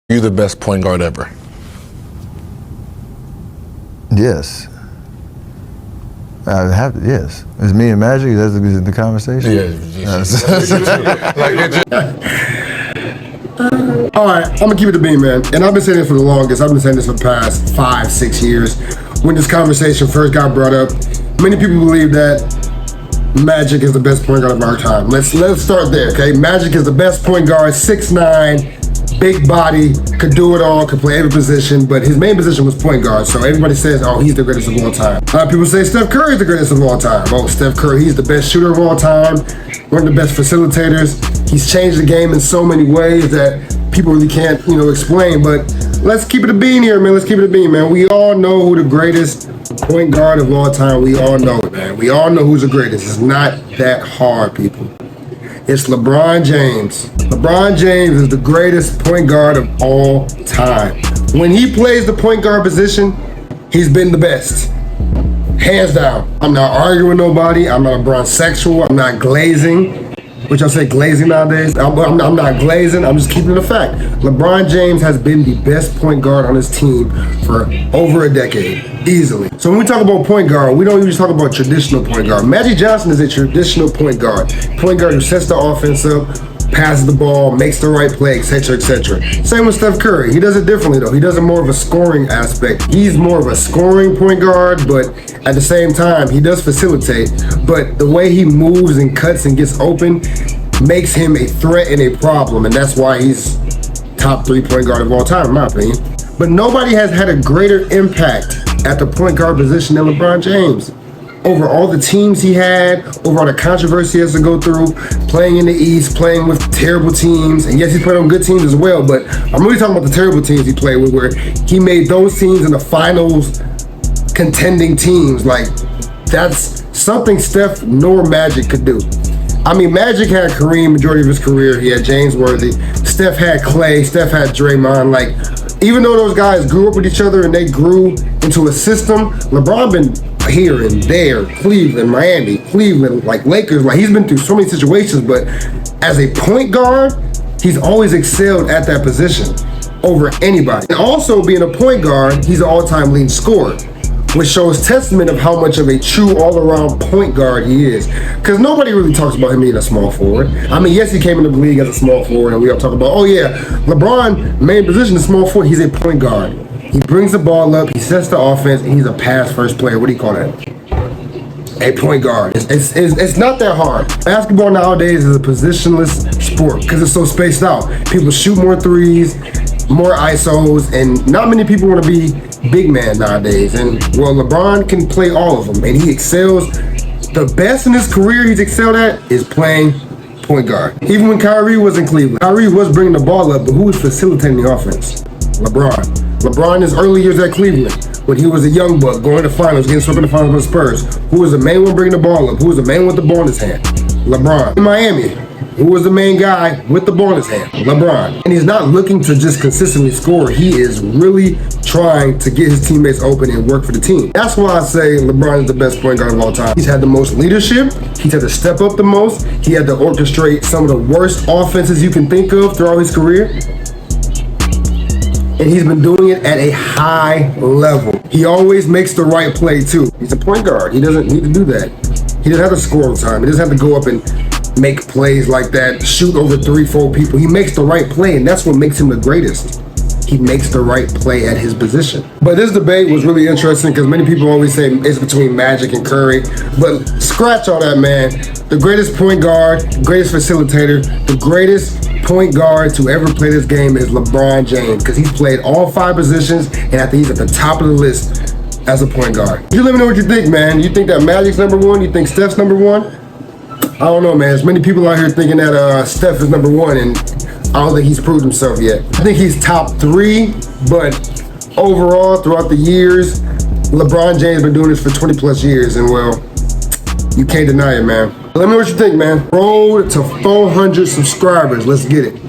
You the best point guard ever? Yes. I have to, yes. It's me and Magic. That's the conversation. All right, I'm gonna keep it a beam, man. And I've been saying this for the longest. I've been saying this for the past 5-6 years. When this conversation first got brought up, many people believe that Magic is the best point guard of our time. Let's start there, okay? Magic is the best point guard, 6'9", big body, could do it all, could play every position, but his main position was point guard. So everybody says, oh, he's the greatest of all time. A lot of people say Steph Curry is the greatest of all time. Oh, Steph Curry, he's the best shooter of all time, one of the best facilitators. He's changed the game in so many ways that people really can't, explain. But let's keep it a bean here, man. Let's keep it a bean, man. We all know who the greatest point guard of all time. We all know it, man. We all know who's the greatest. It's not that hard, people. It's LeBron James. LeBron James is the greatest point guard of all time. When he plays the point guard position, he's been the best. Hands down. I'm not arguing with nobody. I'm not a Bron-sexual. I'm not glazing. Which I say glazing nowadays. I'm not glazing. I'm just keeping it a fact. LeBron James has been the best point guard on his team for over a decade, easily. So when we talk about point guard, we don't usually talk about traditional point guard. Magic Johnson is a traditional point guard. Point guard who sets the offense up, passes the ball, makes the right play, etc., etc. Same with Steph Curry. He does it differently, though. He does it more of a scoring aspect. He's more of a scoring point guard, but at the same time, he does facilitate. But the way he moves and cuts and gets open makes him a threat and a problem, and that's why he's top 3 point guard of all time, in my opinion. But nobody has had a greater impact at the point guard position than LeBron James. Over all the teams he had, over all the controversy he has to go through, playing in the East, playing with terrible teams, and yes, he played on good teams as well, but I'm really talking about the terrible teams he played with, where he made those teams in the finals contending teams. Like, that's something Steph nor Magic could do. I mean, Magic had Kareem majority of his career. He had James Worthy. Steph had Clay. Steph had Draymond. Like, even though those guys grew up with each other and they grew into a system, LeBron been here and there, Cleveland, Miami, Cleveland, like Lakers. Like, he's been through so many situations, but as a point guard, he's always excelled at that position over anybody. And also, being a point guard, he's an all-time leading scorer, which shows testament of how much of a true all-around point guard he is. Because nobody really talks about him being a small forward. I mean, yes, he came into the league as a small forward, and we all talk about, oh yeah, LeBron, main position is small forward. He's a point guard. He brings the ball up, he sets the offense, and he's a pass-first player. What do you call that? A point guard. It's not that hard. Basketball nowadays is a positionless sport because it's so spaced out. People shoot more threes, more ISOs, and not many people want to be big man nowadays. And well, LeBron can play all of them, and he excels. The best in his career he's excelled at is playing point guard. Even when Kyrie was in Cleveland, Kyrie was bringing the ball up, but who was facilitating the offense? LeBron. LeBron in his early years at Cleveland, when he was a young buck, going to the finals, getting swept in the finals with the Spurs, who was the main one bringing the ball up? Who was the main one with the ball in his hand? LeBron. In Miami, who was the main guy with the ball in his hand? LeBron. And he's not looking to just consistently score. He is really trying to get his teammates open and work for the team. That's why I say LeBron is the best point guard of all time. He's had the most leadership. He's had to step up the most. He had to orchestrate some of the worst offenses you can think of throughout his career. And he's been doing it at a high level. He always makes the right play, too. He's a point guard. He doesn't need to do that. He doesn't have to score all the time. He doesn't have to go up and make plays like that, shoot over 3-4 people. He makes the right play, and that's what makes him the greatest. He makes the right play at his position. But this debate was really interesting because many people always say it's between Magic and Curry. But scratch all that, man. The greatest point guard, greatest facilitator, the greatest point guard to ever play this game is LeBron James, because he's played all 5 positions, and I think he's at the top of the list as a point guard. You let me know what you think, man. You think that Magic's number 1? You think Steph's number 1? I don't know, man. There's many people out here thinking that Steph is number 1, and I don't think he's proved himself yet. I think he's top 3, but overall, throughout the years, LeBron James has been doing this for 20 plus years, and well, you can't deny it, man. Let me know what you think, man. Road to 400 subscribers. Let's get it.